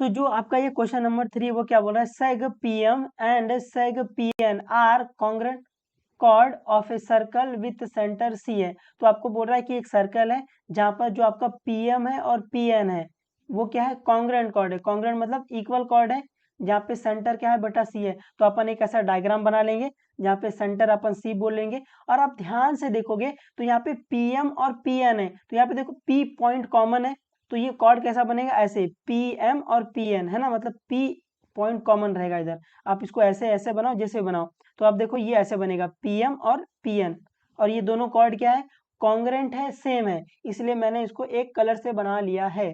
तो जो आपका ये क्वेश्चन नंबर 3 वो क्या बोल रहा है, seg PM and seg PN are congruent chord of a circle with centre C है। तो आपको बोल रहा है कि एक सर्कल है जहां पर जो आपका पीएम है और पीएन है वो क्या है, कॉन्ग्रेंट कॉर्ड है। कॉन्ग्रेंट मतलब इक्वल कॉर्ड है, जहाँ पे सेंटर क्या है बेटा सी है। तो अपन एक ऐसा डायग्राम बना लेंगे जहाँ पे सेंटर अपन सी बोलेंगे, और आप ध्यान से देखोगे तो यहाँ पे पीएम और पीएन है, तो यहाँ पे देखो पी पॉइंट कॉमन है, तो ये कॉर्ड कैसा बनेगा, ऐसे पीएम और पीएन है ना, मतलब पी पॉइंट कॉमन रहेगा इधर। आप इसको ऐसे ऐसे बनाओ जैसे बनाओ, तो आप देखो ये ऐसे बनेगा पीएम और पीएन, और ये दोनों कॉर्ड क्या है, कॉन्ग्रेंट है, सेम है, इसलिए मैंने इसको एक कलर से बना लिया है।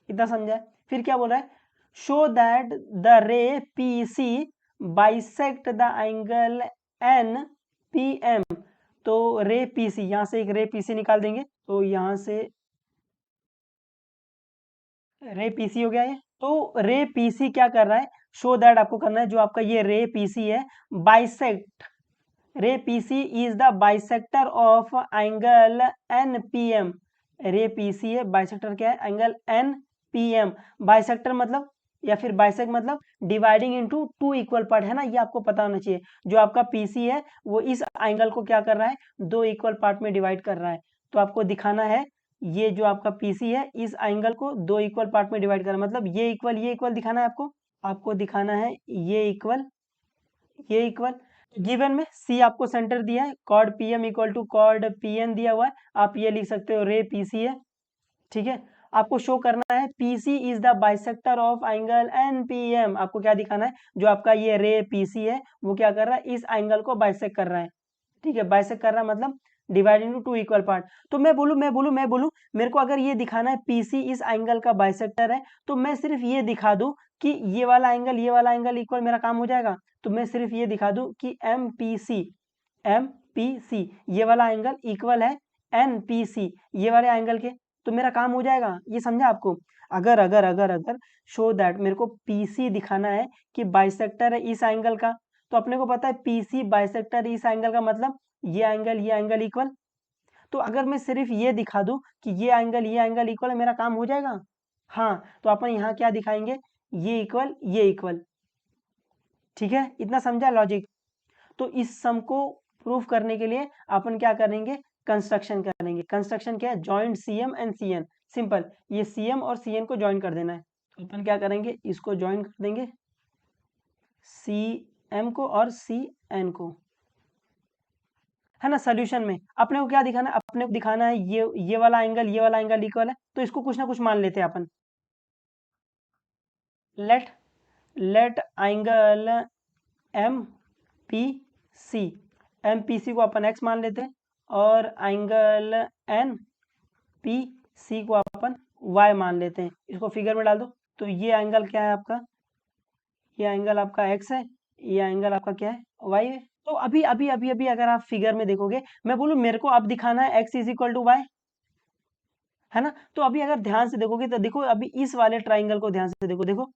इतना समझा है। फिर क्या बोल रहा है, show that the ray P C bisect the angle N P M. तो रे पी सी, यहां से एक रे पी सी निकाल देंगे, तो यहां से रे पीसी हो गया ये। तो रे पीसी क्या कर रहा है, शो दैट आपको करना है, जो आपका ये रे पीसी है bisect, ray PC is the bisector of angle N P M. Ray PC है, बाइसेक्टर क्या है, angle N P M. Bisector मतलब या फिर बाइसेक्ट मतलब dividing into two equal part है ना, ये आपको पता होना चाहिए। जो आपका पीसी है वो इस एंगल को क्या कर रहा है, दो इक्वल पार्ट में डिवाइड कर रहा है। तो आपको दिखाना है ये जो आपका पीसी है इस एंगल को दो इक्वल पार्ट में डिवाइड कर रहा है, मतलब ये इक्वल दिखाना है आपको। आपको दिखाना है ये इक्वल, ये इक्वल। गिवन में सी आपको सेंटर दिया है, chord PM equal to chord PN दिया हुआ है, आप ये लिख सकते हो रे पीसी है। ठीक है, आपको शो करना है PC is the bisector of angle N P M. आपको क्या दिखाना है, जो आपका ये रे पीसी है वो क्या कर रहा है, इस एंगल को बाइसेक्ट कर रहा है। ठीक है, बाइसेक्ट कर रहा है मतलब divide into two equal part. तो मैं बोलूं मेरे को अगर ये दिखाना है पीसी इस एंगल का बाइसेक्टर है, तो मैं सिर्फ ये दिखा दूं कि ये वाला एंगल इक्वल, मेरा काम हो जाएगा। तो मैं सिर्फ ये दिखा दूं कि एम पी सी ये वाला एंगल इक्वल है एन पी सी ये वाले एंगल के, तो मेरा काम हो जाएगा। ये समझा आपको। अगर अगर अगर अगर शो दैट मेरे को पीसी दिखाना है कि बाइसेक्टर है इस एंगल का, तो अपने को पता है पीसी बाइसेक्टर इस एंगल का मतलब ये एंगल इक्वल। तो अगर मैं सिर्फ ये दिखा दूं कि ये एंगल इक्वल है, मेरा काम हो जाएगा। हाँ, तो अपन यहाँ क्या दिखाएंगे, ये इक्वल ये इक्वल। ठीक है, इतना समझा लॉजिक। तो इस सम को प्रूफ करने के लिए अपन क्या करेंगे, कंस्ट्रक्शन करेंगे। कंस्ट्रक्शन क्या है, joint CM and CN. Simple, ये सीएम और सीएन को ज्वाइन कर देना है। तो अपन क्या करेंगे, इसको ज्वाइन कर देंगे, सी एम को और सी एन को, है ना। सोल्यूशन में अपने को क्या दिखाना है, अपने को दिखाना है ये वाला एंगल इक्वल है, तो इसको कुछ ना कुछ मान लेते हैं अपन। Let let angle M P C, M P C को अपन एक्स मान लेते हैं, और एंगल एन पी सी को अपन वाई मान लेते हैं। इसको फिगर में डाल दो, तो ये एंगल क्या है आपका, ये एंगल आपका एक्स है, ये एंगल आपका क्या है, वाई है। तो अभी अभी अभी अभी अगर आप फिगर में देखोगे, मैं बोलूँ मेरे को अब दिखाना है X is equal to Y, है ना। तो अभी अगर ध्यान से देखोगे तो देखो, अभी इस वाले ट्राइंगल को ध्यान से देखो, देखो,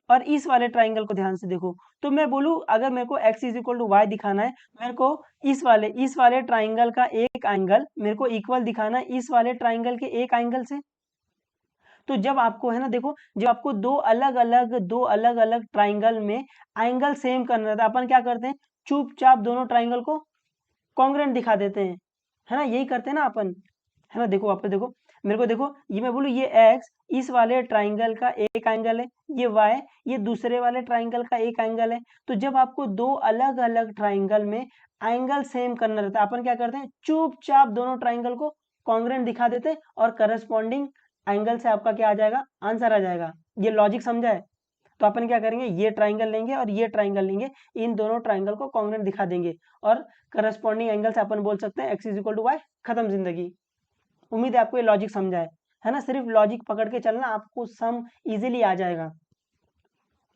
और इस वाले ट्राइंगल को ध्यान से देखो। तो मैं बोलूँ अगर मेरे को x is equal to Y दिखाना है, मेरे को इस वाले ट्राइंगल का एक एंगल मेरे को इक्वल दिखाना है इस वाले ट्राइंगल के एक एंगल से। तो जब आपको, है ना, देखो, जब आपको दो अलग अलग ट्राइंगल में एंगल सेम करना रहता है, अपन क्या करते हैं, चुपचाप दोनों ट्राइंगल को कॉन्ग्रेंट दिखा देते हैं, है ना, यही करते हैं ना अपन, है ना। देखो आप देखो, मेरे को देखो, ये मैं बोलूँ ये x इस वाले ट्राइंगल का एक एंगल है, ये y ये दूसरे वाले ट्राइंगल का एक एंगल है। तो जब आपको दो अलग अलग ट्राइंगल में एंगल सेम करना रहता है, अपन क्या करते हैं, चुपचाप दोनों ट्राइंगल को कॉन्ग्रेंट दिखा देते हैं, और करस्पॉन्डिंग एंगल से आपका क्या आ जाएगा, आंसर आ जाएगा। ये लॉजिक समझा है। तो अपन क्या करेंगे, ये ट्राइंगल लेंगे और ये ट्राइंगल लेंगे, इन दोनों ट्राइंगल को कॉन्ग्रेंट दिखा देंगे, और करस्पॉन्डिंग एंगल से अपन बोल सकते हैं X is equal to Y, खत्म जिंदगी। उम्मीद है आपको ये लॉजिक समझा है ना। सिर्फ लॉजिक पकड़ के चलना, आपको सम इजीली आ जाएगा।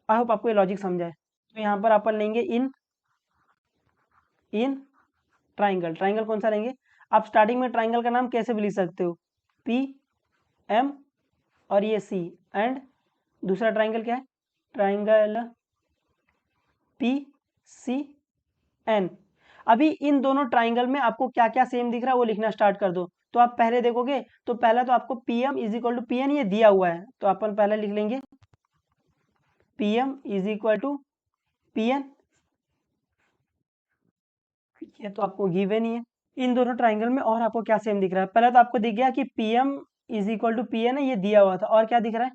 आई होप आपको ये लॉजिक समझा है। तो यहाँ पर अपन लेंगे इन इन ट्राइंगल, ट्राइंगल कौन सा लेंगे, आप स्टार्टिंग में ट्राइंगल का नाम कैसे भी लिख सकते हो, पी एम और ये सी, एंड दूसरा ट्राइंगल क्या है, ट्राइंगल पी सी एन। अभी इन दोनों ट्राइंगल में आपको क्या क्या सेम दिख रहा है वो लिखना स्टार्ट कर दो। तो आप पहले देखोगे तो पहला तो आपको PM is equal to PN ये दिया हुआ है, तो अपन पहले लिख लेंगे PM is equal to PN, ये तो आपको गिवन ही है। इन दोनों ट्राइंगल में और आपको क्या सेम दिख रहा है, पहले तो आपको दिख गया कि PM is equal to PN है, ये दिया हुआ था, और क्या दिख रहा है,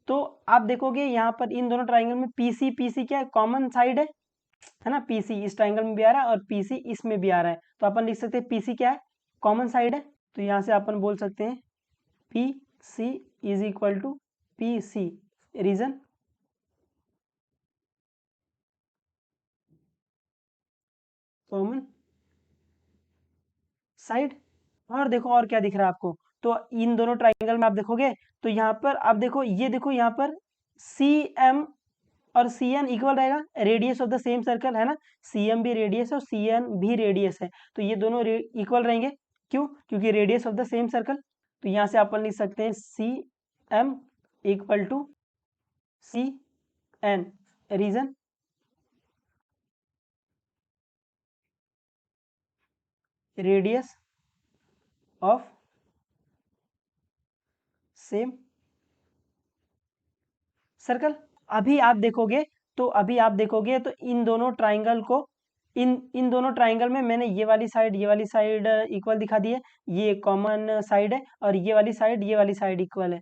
तो आप देखोगे यहाँ पर इन दोनों ट्राइंगल में PC क्या है, कॉमन साइड है ना, PC इस ट्राइंगल में भी आ रहा है और PC इसमें भी आ रहा है, तो अपन लिख सकते हैं PC क्या है, कॉमन साइड है। तो यहाँ से अपन बोल सकते हैं PC is equal to PC, reason common side. और देखो और क्या दिख रहा है आपको, तो इन दोनों ट्राइंगल में आप देखोगे तो यहाँ पर आप देखो, ये देखो यहाँ पर CM और CN इक्वल रहेगा, radius of the same circle है ना, CM भी रेडियस है और CN भी रेडियस है, तो ये दोनों इक्वल रहेंगे, क्यों, क्योंकि radius of the same circle. तो यहाँ से अपन लिख सकते हैं CM equal to CN, reason radius of same circle. अभी आप देखोगे तो इन दोनों ट्राइंगल को, इन दोनों ट्राइंगल में मैंने ये वाली साइड इक्वल दिखा दी है, ये कॉमन साइड है, और ये वाली साइड इक्वल है।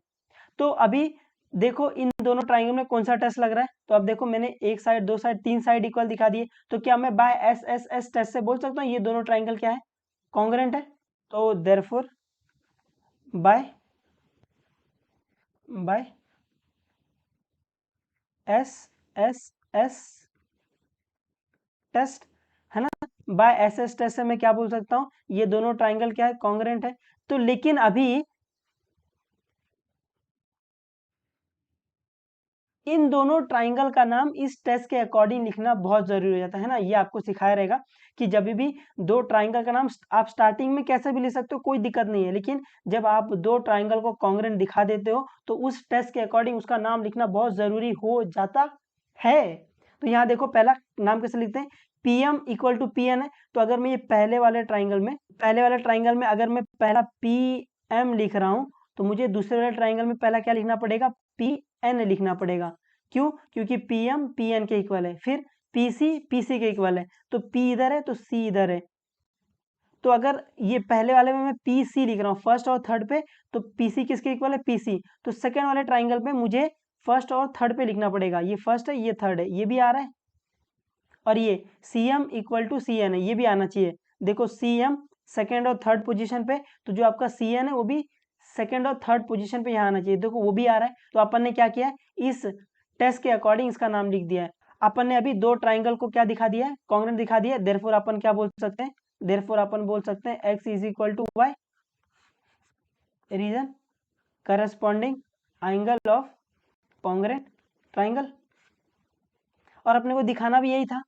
तो अभी देखो इन दोनों ट्राइंगल में कौन सा टेस्ट लग रहा है, तो अब देखो मैंने एक साइड, दो साइड, तीन साइड इक्वल दिखा दिए, तो क्या मैं बाय एस टेस्ट से बोल सकता हूँ ये दोनों ट्राइंगल क्या है, कॉन्ग्रुएंट है। तो देयरफॉर बाय एस टेस्ट, है ना, बाय एस टेस्ट से मैं क्या बोल सकता हूँ, ये दोनों ट्राइंगल क्या है, कॉन्ग्रुएंट है। तो लेकिन अभी इन दोनों ट्राइंगल का नाम इस टेस्ट के अकॉर्डिंग लिखना बहुत जरूरी हो जाता है ना, ये आपको सिखाया रहेगा कि जब भी दो ट्राइंगल का नाम आप स्टार्टिंग में कैसे भी लिख सकते हो, कोई दिक्कत नहीं है, लेकिन जब आप दो ट्राइंगल को कॉन्ग्रुएंट दिखा देते हो तो उस टेस्ट के अकॉर्डिंग उसका नाम लिखना बहुत जरूरी हो जाता है। तो यहाँ देखो पहला नाम कैसे लिखते हैं, PM इक्वल टू PN है, तो अगर मैं ये पहले वाले ट्राइंगल में अगर मैं पहला PM लिख रहा हूँ, तो मुझे दूसरे वाले ट्राइंगल में पहला क्या लिखना पड़ेगा, PN लिखना पड़ेगा, क्यों, क्योंकि PM PN के इक्वल है, फिर PC PC के इक्वल है, तो P इधर है तो C इधर है। तो अगर ये पहले वाले में मैं PC लिख रहा हूँ फर्स्ट और थर्ड पे, तो PC किसके इक्वल है, PC, तो सेकंड वाले ट्राइंगल पे मुझे फर्स्ट और थर्ड पे लिखना पड़ेगा, ये फर्स्ट है ये थर्ड है, ये भी आ रहा है, और ये CM इक्वल टू CN है, ये भी आना चाहिए। देखो CM सेकेंड और थर्ड पोजीशन पे, तो जो आपका CN है वो भी सेकेंड और थर्ड पोजीशन पे यहाँ आना चाहिए, देखो वो भी आ रहा है। तो अपन ने क्या किया है, इस टेस्ट के अकॉर्डिंग इसका नाम लिख दिया है। अपन ने अभी दो ट्राइंगल को क्या दिखा दिया है, कॉन्ग्रुएंट दिखा दिया है, देयरफॉर अपन क्या बोल सकते हैं, देयरफॉर अपन बोल सकते हैं x is equal to y, reason corresponding angle of congruent triangle, और अपने को दिखाना भी यही था,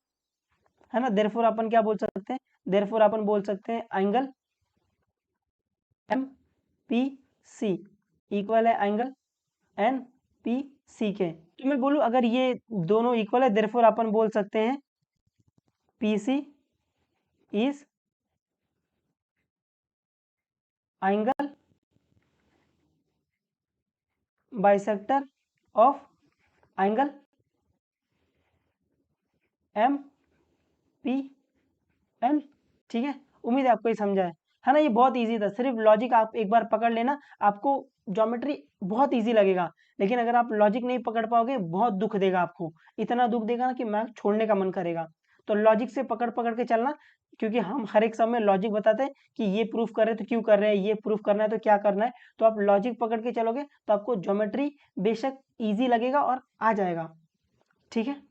है ना। देयरफॉर अपन क्या बोल सकते हैं, देयरफॉर अपन बोल सकते हैं एंगल MPC इक्वल है एंगल NPC के। तो मैं बोलूं अगर ये दोनों इक्वल है, देयरफॉर अपन बोल सकते हैं PC is angle bisector of angle MPN, ठीक है। उम्मीद है आपको ये समझा है ना, ये बहुत इजी था, सिर्फ लॉजिक आप एक बार पकड़ लेना, आपको ज्योमेट्री बहुत इजी लगेगा, लेकिन अगर आप लॉजिक नहीं पकड़ पाओगे बहुत दुख देगा आपको, इतना दुख देगा ना कि मैथ छोड़ने का मन करेगा। तो लॉजिक से पकड़ पकड़ के चलना, क्योंकि हम हर एक समय लॉजिक बताते हैं कि ये प्रूफ कर रहे हैं तो क्यों कर रहे हैं, ये प्रूफ करना है तो क्या करना है, तो आप लॉजिक पकड़ के चलोगे तो आपको ज्योमेट्री बेशक इजी लगेगा और आ जाएगा, ठीक है।